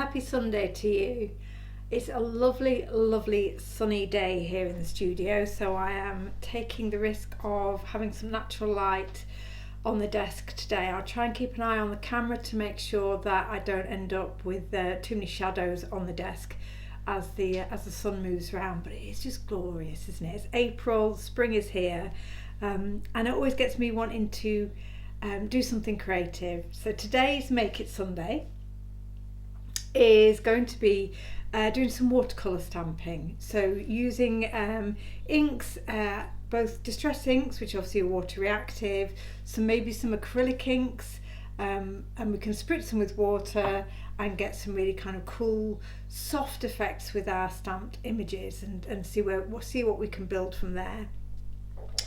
happy Sunday to you. It's a lovely, lovely sunny day here in the studio, so I am taking the risk of having some natural light on the desk today. I'll try and keep an eye on the camera to make sure that I don't end up with too many shadows on the desk as the sun moves around, but it's just glorious, isn't it? It's April, spring is here, and it always gets me wanting to do something creative. So today's Make It Sunday is going to be doing some watercolour stamping. So using inks, both distress inks, which obviously are water reactive, maybe some acrylic inks, and we can spritz them with water and get some really kind of cool soft effects with our stamped images and see what we can build from there.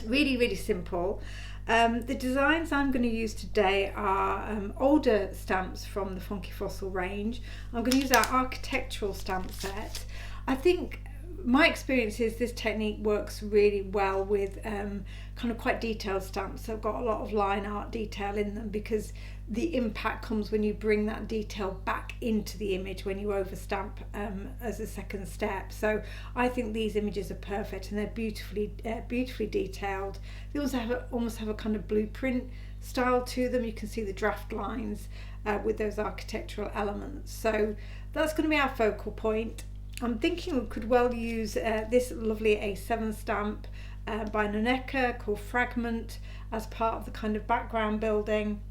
Really, really simple. The designs I'm going to use today are older stamps from the Funky Fossil range. I'm going to use our architectural stamp set. I think my experience is this technique works really well with kind of quite detailed stamps. I've got a lot of line art detail in them because the impact comes when you bring that detail back into the image when you overstamp as a second step. So I think these images are perfect and they're beautifully detailed. They also almost have a kind of blueprint style to them. You can see the draft lines with those architectural elements. So that's going to be our focal point. I'm thinking we could well use this lovely A7 stamp by Noneka called Fragment as part of the kind of background building.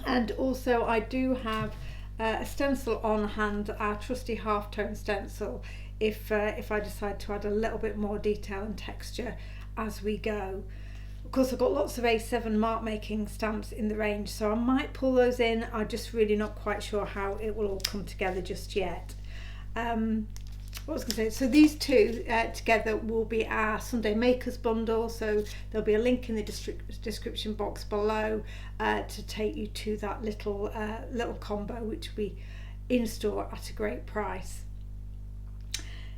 And also I do have a stencil on hand, our trusty half-tone stencil, if I decide to add a little bit more detail and texture as we go. Of course, I've got lots of A7 mark making stamps in the range, so I might pull those in. I'm just really not quite sure how it will all come together just yet. What was I going to say? So these two together will be our Sunday Makers bundle. So there'll be a link in the description box below to take you to that little combo, which will be in store at a great price.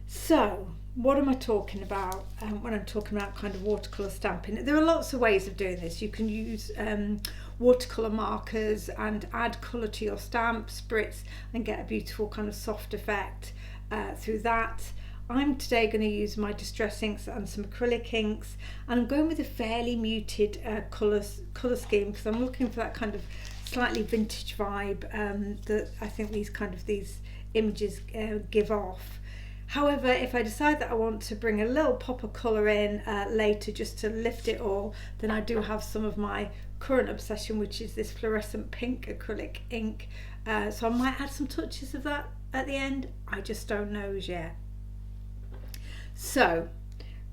So what am I talking about when I'm talking about kind of watercolour stamping? There are lots of ways of doing this. You can use watercolour markers and add colour to your stamp, spritz, and get a beautiful kind of soft effect through that. I'm today going to use my distress inks and some acrylic inks, and I'm going with a fairly muted colour scheme because I'm looking for that kind of slightly vintage vibe that I think these images give off. However, if I decide that I want to bring a little pop of colour in later just to lift it all, then I do have some of my current obsession, which is this fluorescent pink acrylic ink. So I might add some touches of that at the end. I just don't know as yet. So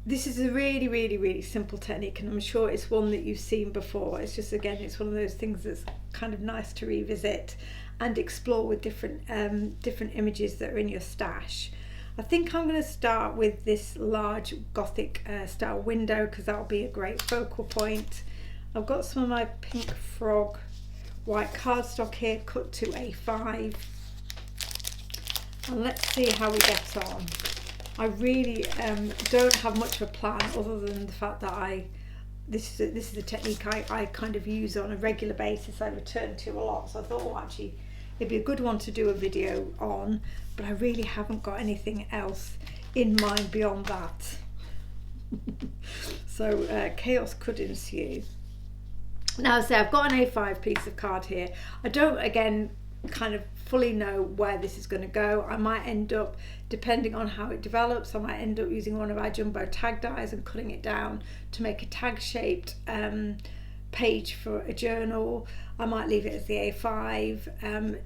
this is a really, really, really simple technique, and I'm sure it's one that you've seen before. It's just, again, it's one of those things that's kind of nice to revisit and explore with different images that are in your stash. I think I'm going to start with this large Gothic style window because that'll be a great focal point. I've got some of my Pink Frog white cardstock here cut to A5, and let's see how we get on. I really don't have much of a plan other than the fact that this is a technique I kind of use on a regular basis. I return to a lot, so I thought, actually it'd be a good one to do a video on, but I really haven't got anything else in mind beyond that. So chaos could ensue. Now, say I've got an A5 piece of card here. I don't, again, kind of fully know where this is going to go. I might end up, depending on how it develops, I might end up using one of our jumbo tag dies and cutting it down to make a tag shaped page for a journal. I might leave it as the A5.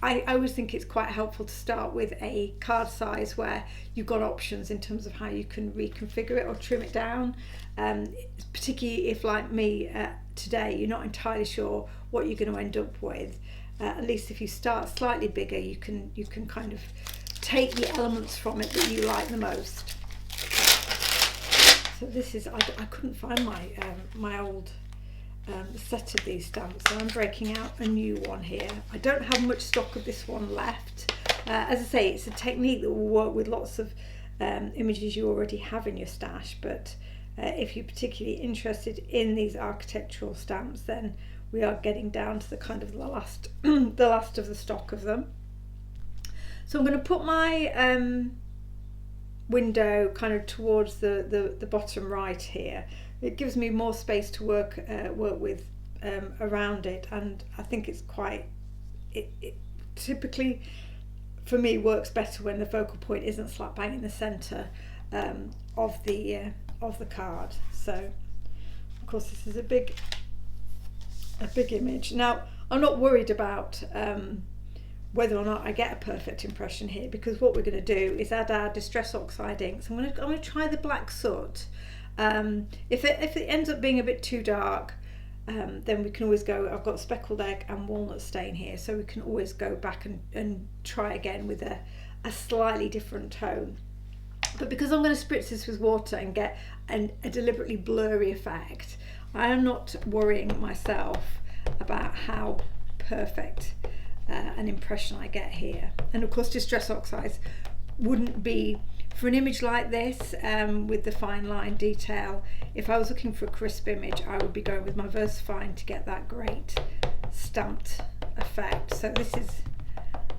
I always think it's quite helpful to start with a card size where you've got options in terms of how you can reconfigure it or trim it down, particularly if, like me today, you're not entirely sure what you're going to end up with. At least if you start slightly bigger, you can kind of take the elements from it that you like the most. So this is, I couldn't find my old set of these stamps, so I'm breaking out a new one here. I don't have much stock of this one left. As I say, it's a technique that will work with lots of images you already have in your stash, but if you're particularly interested in these architectural stamps, then we are getting down to the kind of the last of the stock of them. So I'm going to put my window kind of towards the bottom right here. It gives me more space to work with around it, and I think it's quite, it typically for me works better when the focal point isn't slap bang in the centre of the card. So of course this is a big image. Now I'm not worried about whether or not I get a perfect impression here, because what we're going to do is add our Distress Oxide inks. I'm going to try the Black Soot. If it ends up being a bit too dark, then we can always go, I've got Speckled Egg and Walnut Stain here, so we can always go back and try again with a slightly different tone. But because I'm going to spritz this with water and get a deliberately blurry effect, I am not worrying myself about how perfect an impression I get here. And of course Distress Oxides wouldn't be, for an image like this with the fine line detail, if I was looking for a crisp image, I would be going with my VersaFine to get that great stamped effect. So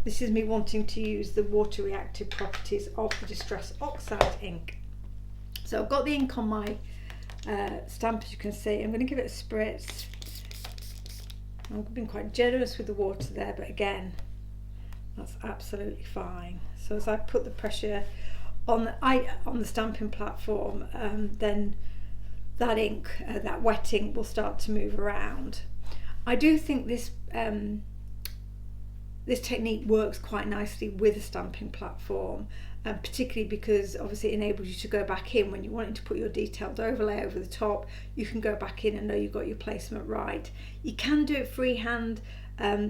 this is me wanting to use the water reactive properties of the Distress Oxide ink. So I've got the ink on my stamp, as you can see. I'm going to give it a spritz. I've been quite generous with the water there, but again, that's absolutely fine. So as I put the pressure on the stamping platform, then that ink, that wet ink, will start to move around. I do think this this technique works quite nicely with a stamping platform, particularly because obviously it enables you to go back in when you're wanting to put your detailed overlay over the top. You can go back in and know you've got your placement right. You can do it freehand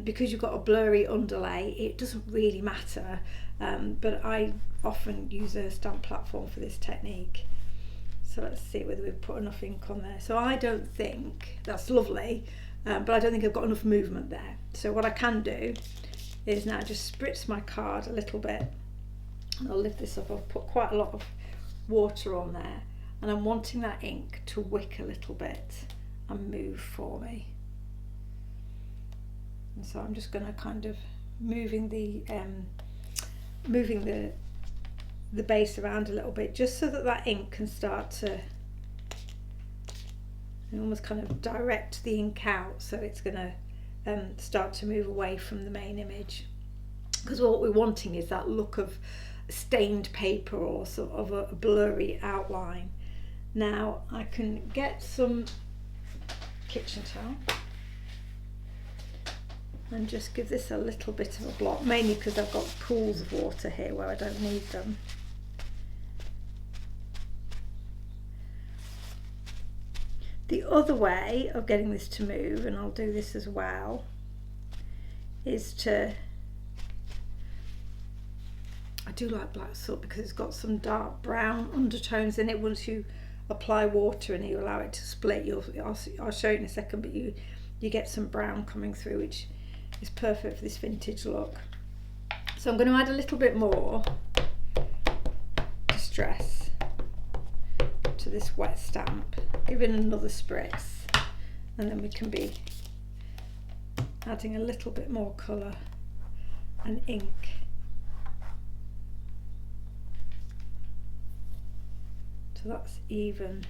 because you've got a blurry underlay. It doesn't really matter, but I often use a stamp platform for this technique. So let's see whether we've put enough ink on there. So I don't think, that's lovely, but I don't think I've got enough movement there. So what I can do is now just spritz my card a little bit. I'll lift this up. I've put quite a lot of water on there, and I'm wanting that ink to wick a little bit and move for me. And so I'm just going to kind of moving the base around a little bit, just so that that ink can start to almost kind of direct the ink out, so it's going to start to move away from the main image, because what we're wanting is that look of stained paper or sort of a blurry outline. Now I can get some kitchen towel and just give this a little bit of a blot, mainly because I've got pools of water here where I don't need them. The other way of getting this to move, and I'll do this as well, is to, I do like Black Soot because it's got some dark brown undertones in it. Once you apply water and you allow it to split, I'll show you in a second, but you get some brown coming through, which is perfect for this vintage look. So I'm going to add a little bit more distress to this wet stamp, give it another spritz, and then we can be adding a little bit more colour and ink. So that's even,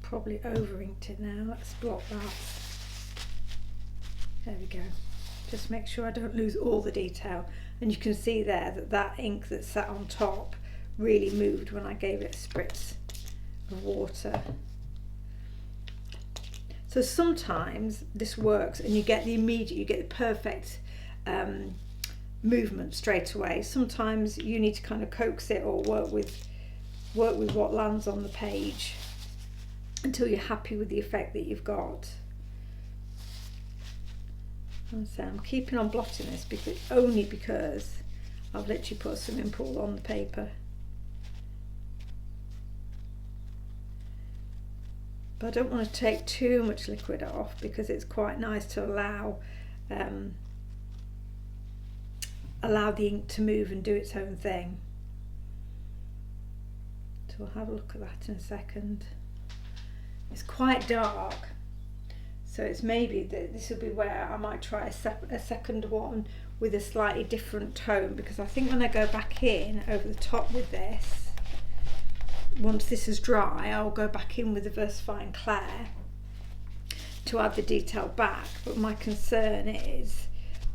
probably over inked it now. Let's blot that. There we go. Just make sure I don't lose all the detail, and you can see there that that ink that sat on top really moved when I gave it a spritz of water. So sometimes this works and you get the perfect movement straight away. Sometimes you need to kind of coax it or work with what lands on the page until you're happy with the effect that you've got. And so I'm keeping on blotting this only because I've literally put a swimming pool on the paper. But I don't want to take too much liquid off, because it's quite nice to allow the ink to move and do its own thing. So we'll have a look at that in a second. It's quite dark, So it's maybe that this will be where I might try a second one with a slightly different tone, because I think when I go back in over the top with this, once this is dry, I'll go back in with the VersaFine Clair to add the detail back. But my concern is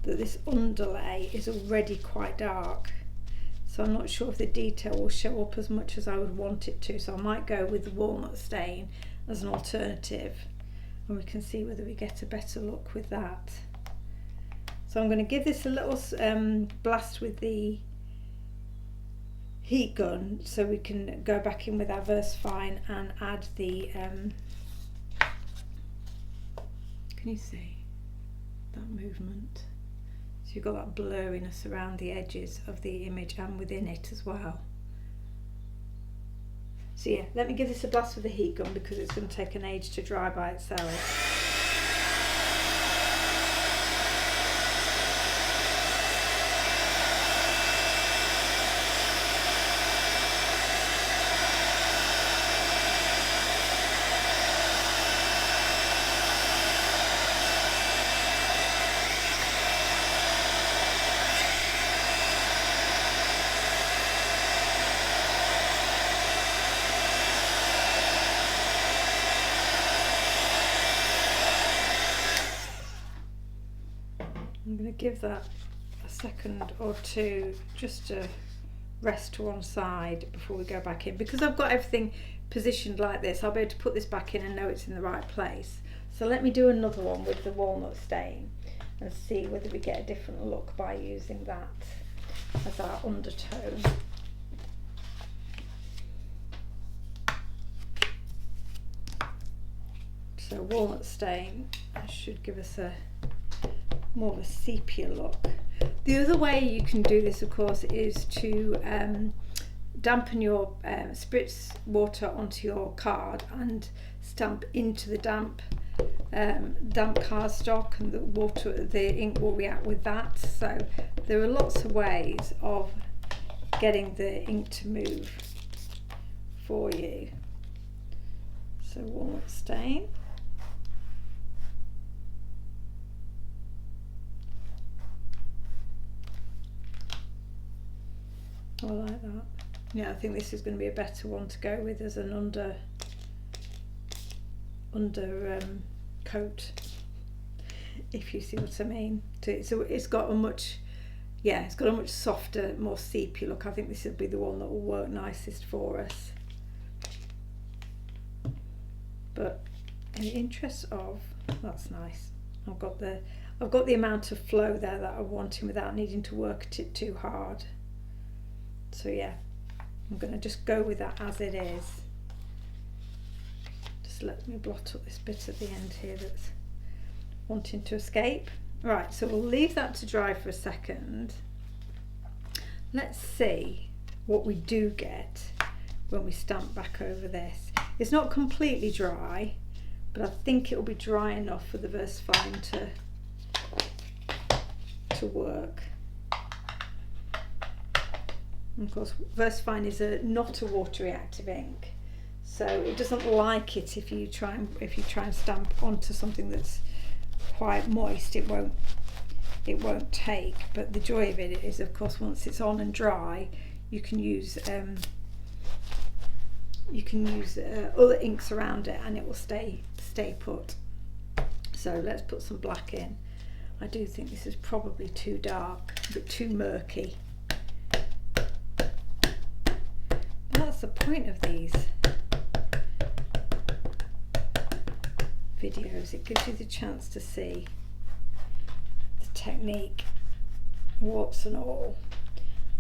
that this underlay is already quite dark, so I'm not sure if the detail will show up as much as I would want it to, so I might go with the walnut stain as an alternative, and we can see whether we get a better look with that. So I'm going to give this a little blast with the heat gun, so we can go back in with our VersaFine and add the can you see that movement? So you've got that blurriness around the edges of the image and within it as well. So yeah, let me give this a blast with the heat gun because it's going to take an age to dry by itself. I'm going to give that a second or two just to rest to one side before we go back in. Because I've got everything positioned like this, I'll be able to put this back in and know it's in the right place. So let me do another one with the walnut stain and see whether we get a different look by using that as our undertone. So walnut stain should give us a more of a sepia look. The other way you can do this, of course, is to dampen your spritz water onto your card and stamp into the damp cardstock, and the ink will react with that. So there are lots of ways of getting the ink to move for you. So walnut stain. I like that. Yeah, I think this is going to be a better one to go with as an under coat, if you see what I mean. So it's got a much softer, more sepia look. I think this will be the one that will work nicest for us. But in the interest of, that's nice. I've got the amount of flow there that I'm wanting without needing to work at it too hard. So yeah, I'm going to just go with that as it is. Just let me blot up this bit at the end here that's wanting to escape. Right, so we'll leave that to dry for a second. Let's see what we do get when we stamp back over this. It's not completely dry, but I think it will be dry enough for the VersaFine to work. And of course, VersaFine is not a water reactive ink, so it doesn't like it if you try and stamp onto something that's quite moist. It won't take. But the joy of it is, of course, once it's on and dry, you can use other inks around it, and it will stay put. So let's put some black in. I do think this is probably too dark, a bit too murky. That's the point of these videos. It gives you the chance to see the technique, warts and all.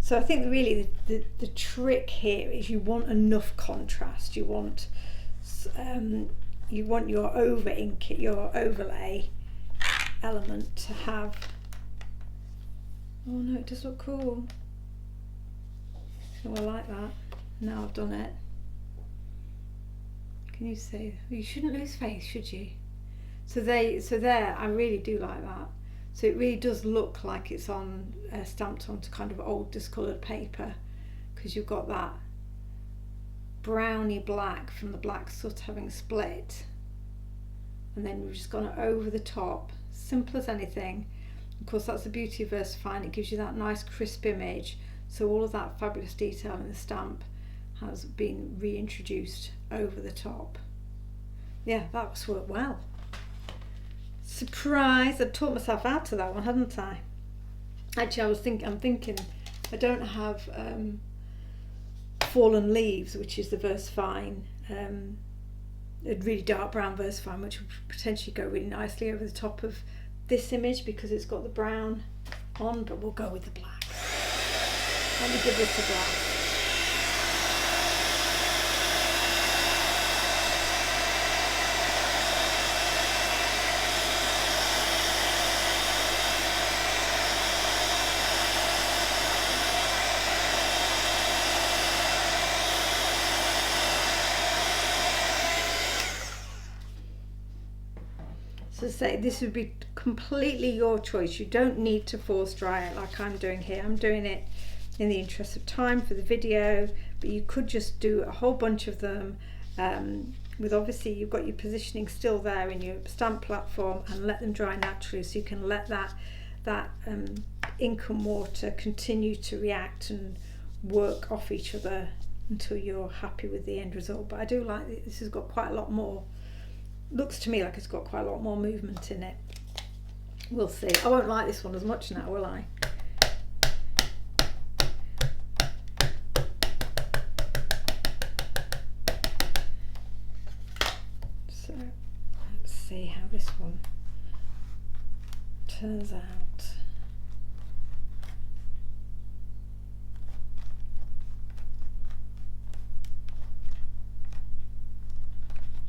So I think really the trick here is you want enough contrast. You want your over ink, your overlay element to have. Oh no, it does look cool. Oh, I like that. Now I've done it. Can you see? You shouldn't lose face, should you? So there, I really do like that. So it really does look like it's on stamped onto kind of old discoloured paper, because you've got that browny black from the black soot having split and then we've just gone over the top, simple as anything. Of course, that's the beauty of VersaFine, it gives you that nice crisp image, so all of that fabulous detail in the stamp has been reintroduced over the top. Yeah, that's worked well. Surprise! I taught myself out to that one, hadn't I? Actually, I'm thinking I don't have Fallen Leaves, which is the VersaFine, a really dark brown VersaFine, which would potentially go really nicely over the top of this image because it's got the brown on, but we'll go with the black. Let me give this a glass. So say this would be completely your choice. You don't need to force dry it like I'm doing here. I'm doing it in the interest of time for the video, but you could just do a whole bunch of them with, obviously you've got your positioning still there in your stamp platform, and let them dry naturally, so you can let that ink and water continue to react and work off each other until you're happy with the end result. But I do like it. This has got quite a lot more, looks to me like it's got quite a lot more movement in it. We'll see. I won't like this one as much now, will I? So let's see how this one turns out.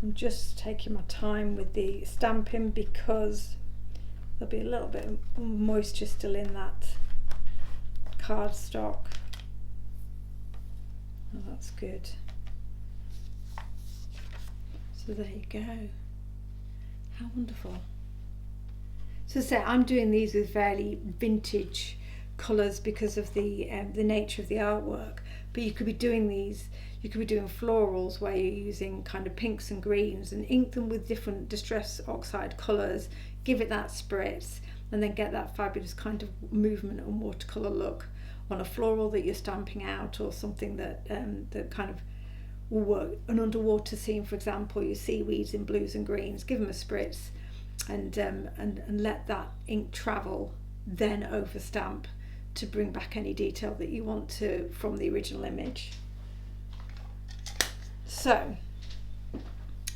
I'm just taking my time with the stamping because there'll be a little bit of moisture still in that cardstock. Oh, that's good. So there you go. How wonderful. So say I'm doing these with fairly vintage colours because of the nature of the artwork, but you could be doing these, you could be doing florals where you're using kind of pinks and greens and ink them with different distress oxide colours, give it that spritz, and then get that fabulous kind of movement and watercolour look on a floral that you're stamping out, or something that that kind of will work. An underwater scene, for example, your seaweeds in blues and greens, give them a spritz and let that ink travel, then over stamp to bring back any detail that you want to from the original image. So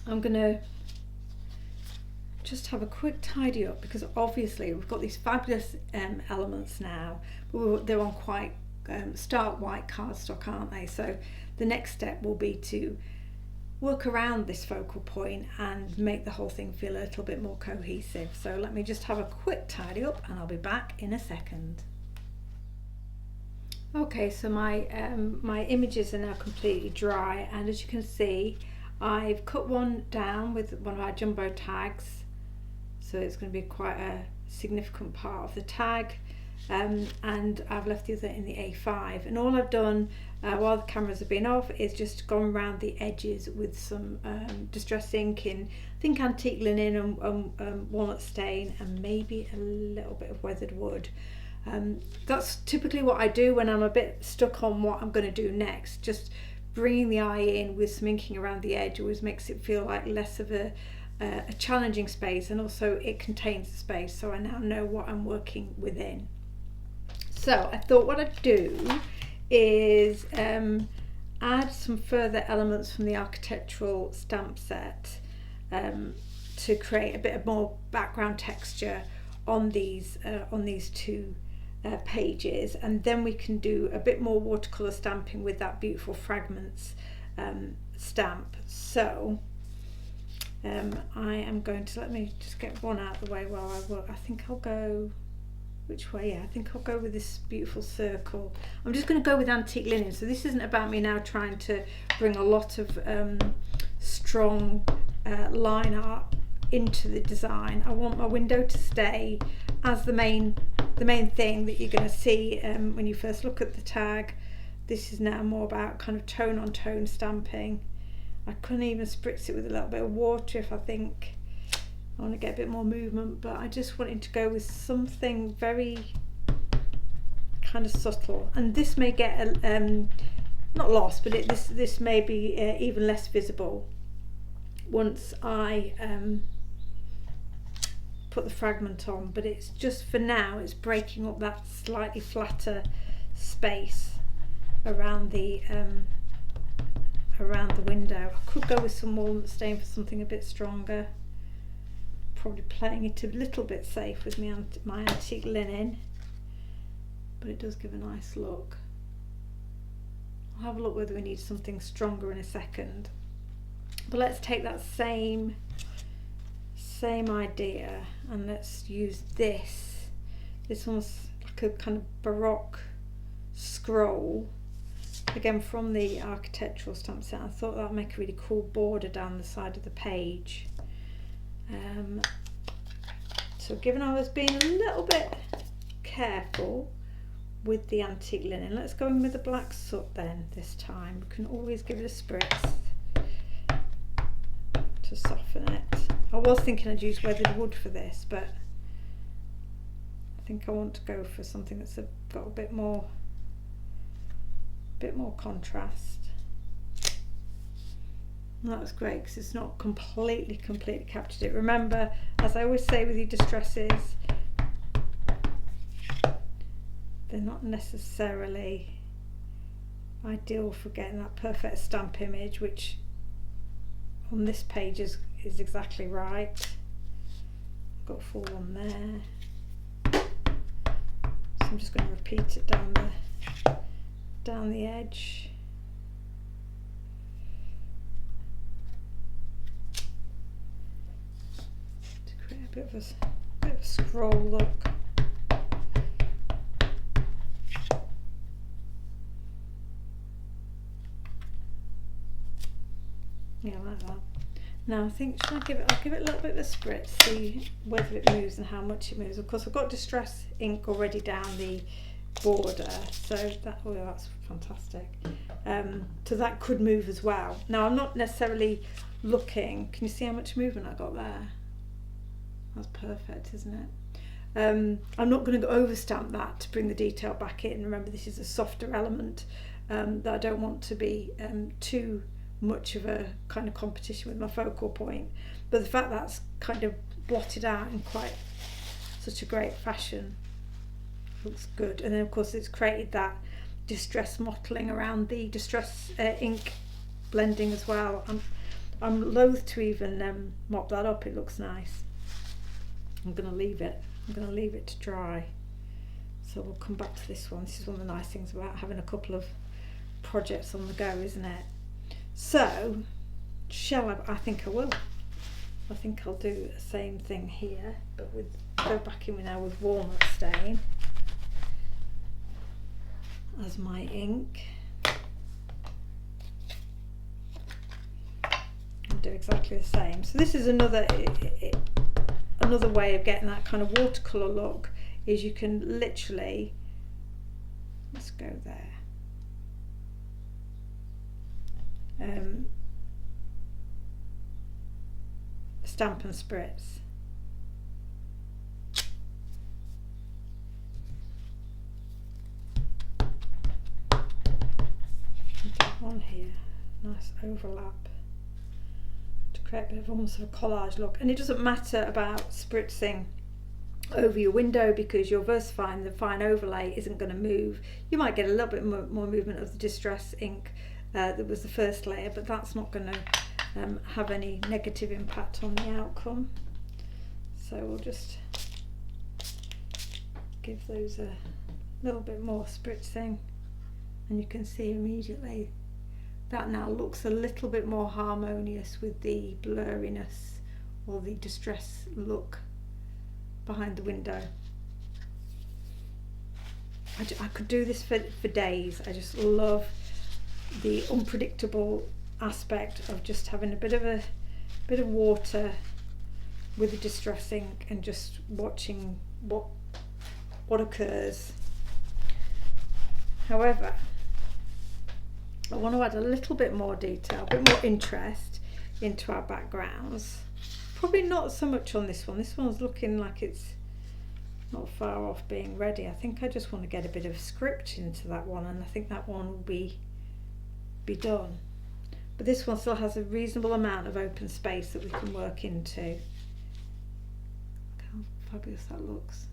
I'm gonna just have a quick tidy up, because obviously we've got these fabulous elements now, but they're on quite stark white cardstock, aren't they? So the next step will be to work around this focal point and make the whole thing feel a little bit more cohesive. So let me just have a quick tidy up and I'll be back in a second. Okay, so my my images are now completely dry, and as you can see, I've cut one down with one of our jumbo tags, so it's going to be quite a significant part of the tag, and I've left the other in the A5, and all I've done while the cameras have been off is just gone around the edges with some distress ink in, I think, antique linen and walnut stain, and maybe a little bit of weathered wood. That's typically what I do when I'm a bit stuck on what I'm going to do next. Just bringing the eye in with some inking around the edge always makes it feel like less of a challenging space, and also it contains the space, so I now know what I'm working within. So I thought what I'd do is add some further elements from the architectural stamp set to create a bit of more background texture on these two pages, and then we can do a bit more watercolour stamping with that beautiful fragments stamp. So I am going to, let me just get one out of the way while I work. I think I'll go, which way? Yeah, I think I'll go with this beautiful circle. I'm just going to go with antique linen, so this isn't about me now trying to bring a lot of strong line art into the design. I want my window to stay as the main thing that you're going to see when you first look at the tag. This is now more about kind of tone on tone stamping. I couldn't even spritz it with a little bit of water if I think I want to get a bit more movement, but I just wanted to go with something very kind of subtle, and this may get not lost, but this may be even less visible once I put the fragment on, but it's just for now it's breaking up that slightly flatter space around the window. I could go with some walnut stain for something a bit stronger, probably playing it a little bit safe with my antique linen, but it does give a nice look. I'll have a look whether we need something stronger in a second, but let's take that same idea and let's use this one's like a kind of baroque scroll, again from the architectural stamp set. I thought that would make a really cool border down the side of the page. So given I was being a little bit careful with the antique linen, let's go in with the black soot then this time. We can always give it a spritz to soften it. I was thinking I'd use weathered wood for this, but I think I want to go for something that's got a bit more contrast. And that was great because it's not completely captured it. Remember, as I always say with your distresses, they're not necessarily ideal for getting that perfect stamp image, which on this page is exactly right. Got a full one there, so I'm just going to repeat it down the edge. To create a bit of a scroll look. Yeah, I like that. Now I think, I'll give it a little bit of a spritz, see whether it moves and how much it moves. Of course I've got distress ink already down the border, so that's fantastic. So that could move as well. Now I'm not necessarily looking, can you see how much movement I got there? That's perfect, isn't it? I'm not going to overstamp that to bring the detail back in. Remember, this is a softer element that I don't want to be too much of a kind of competition with my focal point, but the fact that's kind of blotted out in quite such a great fashion looks good. And then of course it's created that distress mottling around the distress ink blending as well. I'm loath to even mop that up. It looks nice. I'm going to leave it to dry, so we'll come back to this one. This is one of the nice things about having a couple of projects on the go, isn't it? So I think I will. I think I'll do the same thing here, but go back in now with walnut stain as my ink and do exactly the same. So this is another way of getting that kind of watercolour look, is you can literally, let's go there, stamp and spritz. One here, nice overlap to create a bit of almost of a collage look. And it doesn't matter about spritzing over your window because you're versifying, the fine overlay isn't going to move. You might get a little bit more movement of the distress ink that was the first layer, but that's not going to have any negative impact on the outcome. So we'll just give those a little bit more spritzing, and you can see immediately that now looks a little bit more harmonious with the blurriness or the distress look behind the window. I could do this for days. I just love the unpredictable aspect of just having a bit of water with the distress ink and just watching what occurs. However, I want to add a little bit more detail, a bit more interest into our backgrounds. Probably not so much on this one. This one's looking like it's not far off being ready. I think I just want to get a bit of script into that one, and I think that one will be done. But this one still has a reasonable amount of open space that we can work into. Look how fabulous that looks.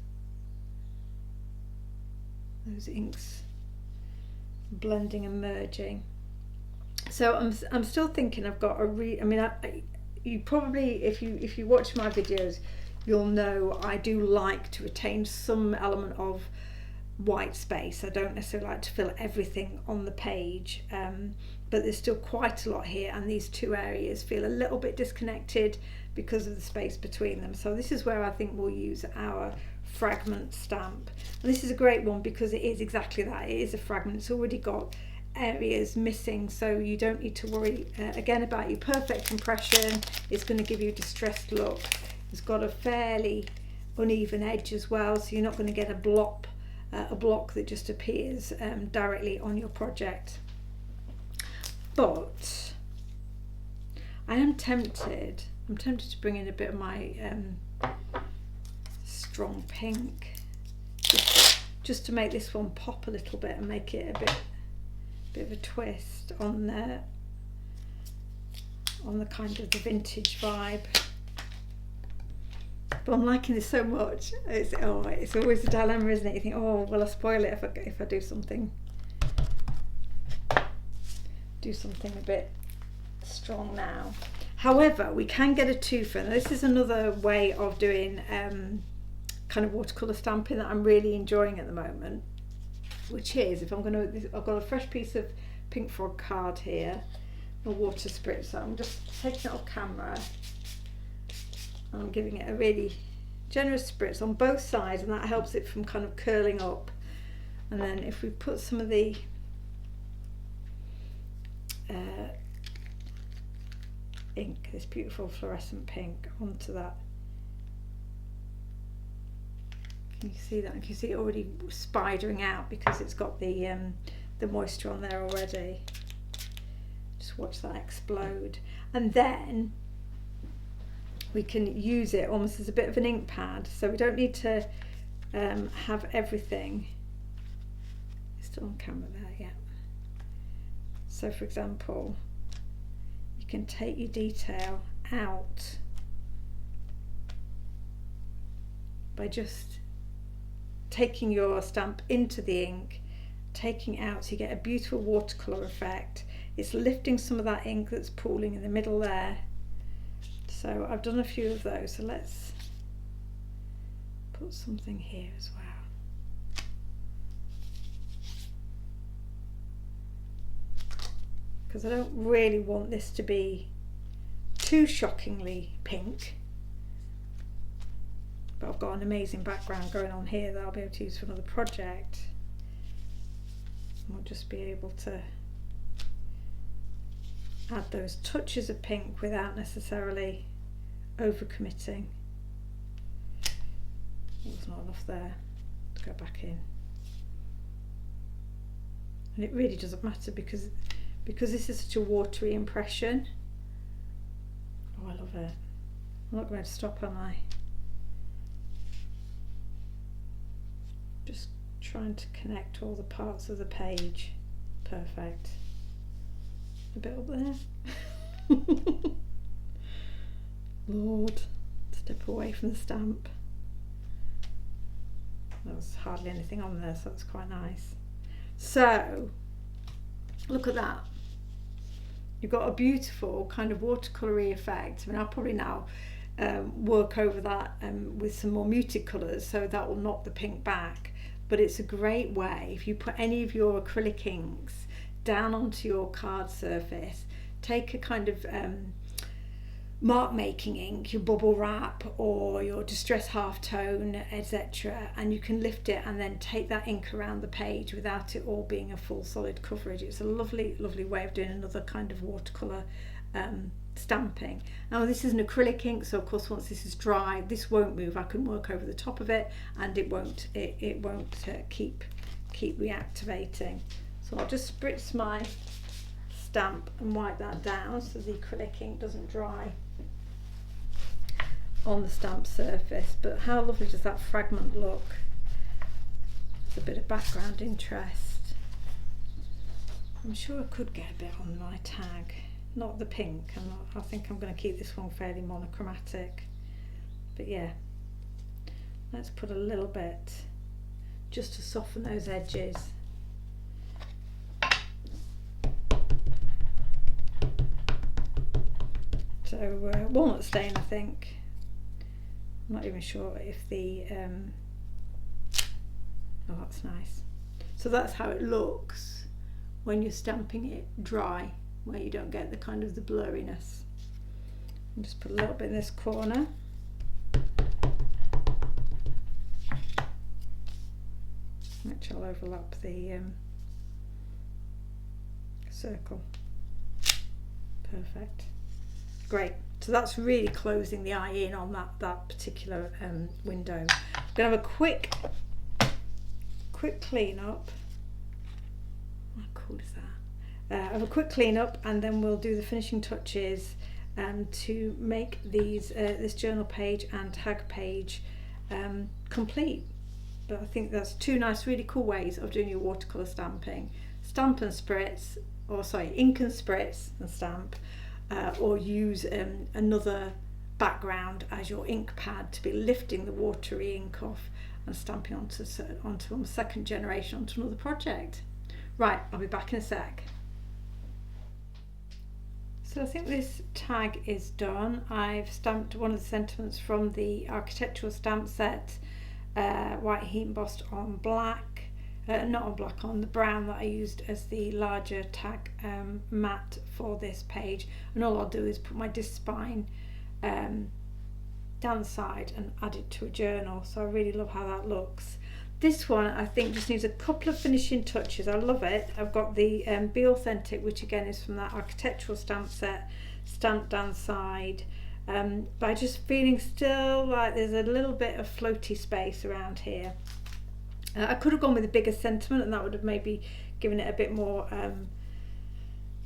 Those inks blending and merging. So I'm still thinking I've got you probably, if you watch my videos, you'll know I do like to retain some element of white space. I don't necessarily like to fill everything on the page, but there's still quite a lot here, and these two areas feel a little bit disconnected because of the space between them. So this is where I think we'll use our fragment stamp, and this is a great one because it is exactly that. It is a fragment. It's already got areas missing, so you don't need to worry again about your perfect impression. It's going to give you a distressed look. It's got a fairly uneven edge as well, so you're not going to get a block that just appears directly on your project. But I am tempted. I'm tempted to bring in a bit of my strong pink, just to make this one pop a little bit and make it a bit of a twist on the kind of the vintage vibe. But I'm liking this so much. It's always a dilemma, isn't it? You think, oh, will I spoil it if I do something a bit strong now. However, we can get a twofer. Now, this is another way of doing kind of watercolour stamping that I'm really enjoying at the moment, which is I've got a fresh piece of Pink Frog card here, a water spritzer. I'm just taking it off camera and I'm giving it a really generous spritz on both sides, and that helps it from kind of curling up. And then if we put some of the ink, this beautiful fluorescent pink, onto that. Can you see that? Can you see it already spidering out because it's got the moisture on there already? Just watch that explode, and then we can use it almost as a bit of an ink pad. So we don't need to have everything. It's still on camera there, yeah. So for example, you can take your detail out by just taking your stamp into the ink, taking out, so you get a beautiful watercolour effect. It's lifting some of that ink that's pooling in the middle there. So I've done a few of those, so let's put something here as well. Because I don't really want this to be too shockingly pink. But I've got an amazing background going on here that I'll be able to use for another project. And we'll just be able to add those touches of pink without necessarily overcommitting. There's not enough there to go back in. And it really doesn't matter because this is such a watery impression. Oh, I love it. I'm not going to stop, am I? Just trying to connect all the parts of the page. Perfect. A bit up there. Lord, step away from the stamp. There was hardly anything on there, so that's quite nice. So, look at that. You've got a beautiful kind of watercolour-y effect. I mean, I'll probably now work over that with some more muted colours, so that will knock the pink back. But it's a great way, if you put any of your acrylic inks down onto your card surface, take a kind of mark making ink, your bubble wrap or your distress halftone, etc., and you can lift it and then take that ink around the page without it all being a full solid coverage. It's a lovely way of doing another kind of watercolour stamping. Now this is an acrylic ink, so of course once this is dry this won't move. I can work over the top of it and it won't keep reactivating. So I'll just spritz my stamp and wipe that down so the acrylic ink doesn't dry. on the stamp surface. But how lovely does that fragment look? There's a bit of background interest. I'm sure I could get a bit on my tag, not the pink. I think I'm going to keep this one fairly monochromatic, but yeah, let's put a little bit just to soften those edges. So walnut stain, I think. I'm not even sure if the oh, that's nice. So that's how it looks when you're stamping it dry, where you don't get the kind of the blurriness. And just put a little bit in this corner. Which I'll overlap the circle. Perfect. Great. So that's really closing the eye in on that particular window. I'm going to have a quick clean up. How cool is that? Have a quick clean up, and then we'll do the finishing touches to make these this journal page and tag page complete. But I think that's two nice, really cool ways of doing your watercolour stamping. Stamp and spritz, or sorry, ink and spritz and stamp, or use another background as your ink pad to be lifting the watery ink off and stamping onto on the second generation onto another project. Right, I'll be back in a sec. So I think this tag is done. I've stamped one of the sentiments from the architectural stamp set, white heat embossed on black, not on black, on the brown that I used as the larger tag mat for this page. And all I'll do is put my disc spine down the side and add it to a journal. So I really love how that looks. This one I think just needs a couple of finishing touches. I love it. I've got the Be Authentic, which again is from that architectural stamp set, stamped down the side. But I'm just feeling still like there's a little bit of floaty space around here. I could have gone with a bigger sentiment, and that would have maybe given it a bit more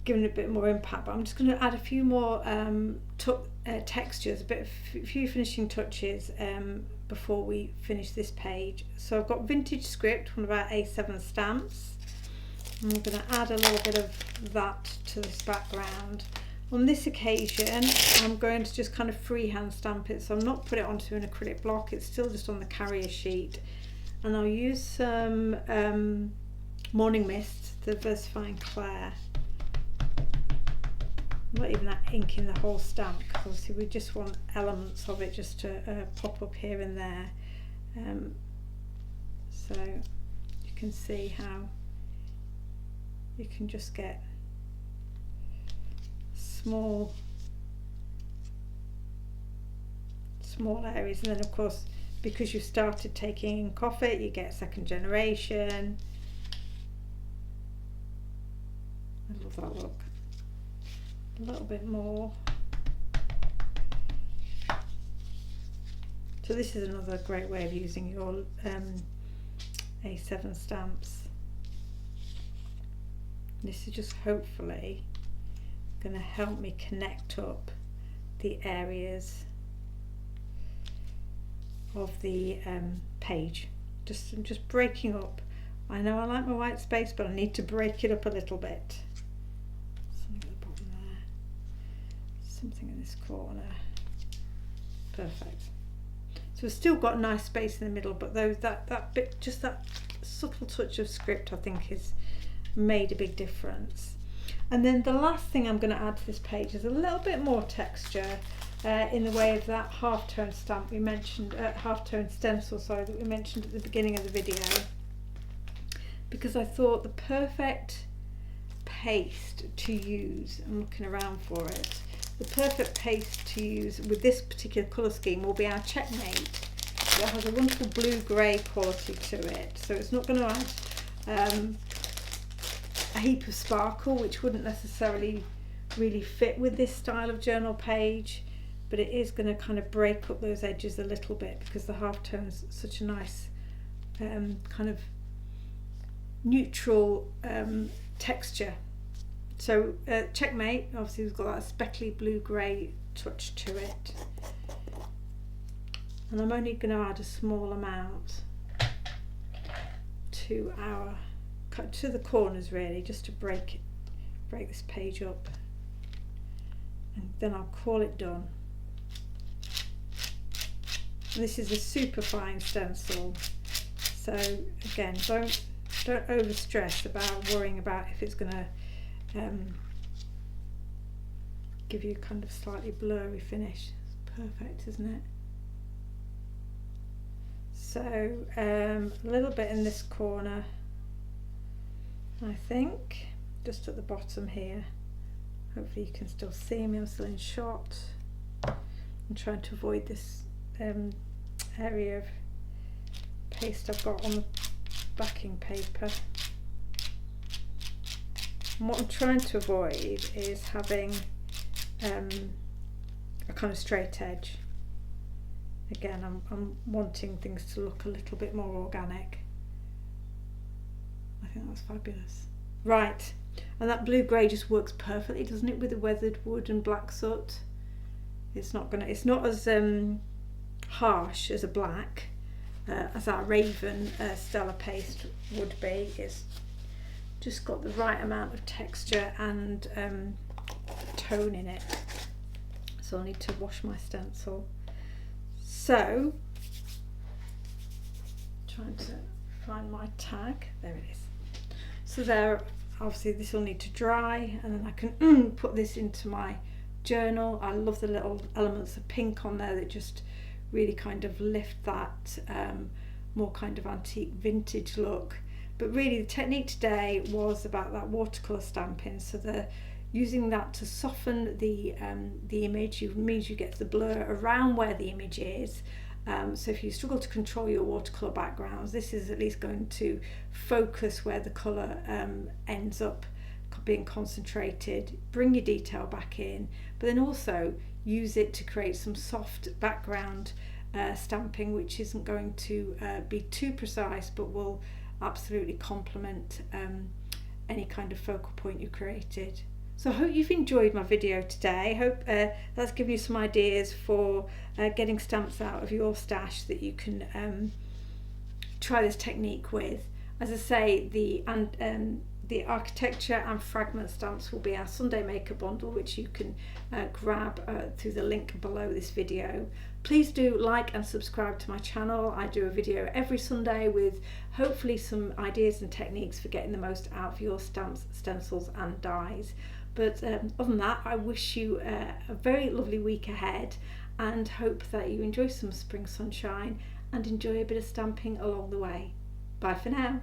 impact. But I'm just going to add a few more textures, a few finishing touches before we finish this page. So I've got Vintage Script, one of our A7 stamps. I'm going to add a little bit of that to this background. On this occasion, I'm going to just kind of freehand stamp it, so I'm not put it onto an acrylic block, it's still just on the carrier sheet. And I'll use some Morning Mist, the Versifying Clair. Not even that ink in the whole stamp, because obviously we just want elements of it just to pop up here and there. So you can see how you can just get small areas, and then of course because you've started taking ink off it, you get second generation. I love that look. A little bit more. So this is another great way of using your A7 stamps. This is just hopefully going to help me connect up the areas of the page. I'm just breaking up. I know I like my white space, but I need to break it up a little bit. Something at the bottom there, something in this corner. Perfect. So we've still got a nice space in the middle, but that bit, just that subtle touch of script, I think has made a big difference. And then the last thing I'm going to add to this page is a little bit more texture in the way of that half-tone stamp we mentioned, half-tone stencil, sorry, that we mentioned at the beginning of the video, because I thought the perfect paste to use, I'm looking around for it, the perfect paste to use with this particular colour scheme will be our Checkmate. It has a wonderful blue-grey quality to it, so it's not going to add a heap of sparkle, which wouldn't necessarily really fit with this style of journal page, but it is going to kind of break up those edges a little bit because the halftone's such a nice kind of neutral texture. So Checkmate, obviously we've got that speckly blue-grey touch to it. and I'm only going to add a small amount to the corners, really, just to break this page up, and then I'll call it done. And this is a super fine stencil, so again, don't over stress about worrying about if it's going to give you a kind of slightly blurry finish. It's perfect, isn't it? So a little bit in this corner, I think, just at the bottom here. Hopefully you can still see me, I'm still in shot. I'm trying to avoid this area of paste I've got on the backing paper. And what I'm trying to avoid is having a kind of straight edge. Again, I'm wanting things to look a little bit more organic. I think that's fabulous. Right, and that blue-grey just works perfectly, doesn't it, with the weathered wood and black soot? It's not as harsh as a black, as our Raven Stella paste would be. It's just got the right amount of texture and tone in it. So I'll need to wash my stencil. So, trying to find my tag. There it is. So there, obviously this will need to dry, and then I can put this into my journal. I love the little elements of pink on there that just really kind of lift that more kind of antique vintage look. But really the technique today was about that watercolour stamping, so using that to soften the image. Means you get the blur around where the image is. So if you struggle to control your watercolour backgrounds, this is at least going to focus where the colour ends up being concentrated, bring your detail back in, but then also use it to create some soft background stamping, which isn't going to be too precise, but will absolutely complement any kind of focal point you created. So I hope you've enjoyed my video today. I hope that's given you some ideas for getting stamps out of your stash that you can try this technique with. As I say, the architecture and fragment stamps will be our Sunday Maker bundle, which you can grab through the link below this video. Please do like and subscribe to my channel. I do a video every Sunday with hopefully some ideas and techniques for getting the most out of your stamps, stencils and dies. But other than that, I wish you a very lovely week ahead, and hope that you enjoy some spring sunshine and enjoy a bit of stamping along the way. Bye for now.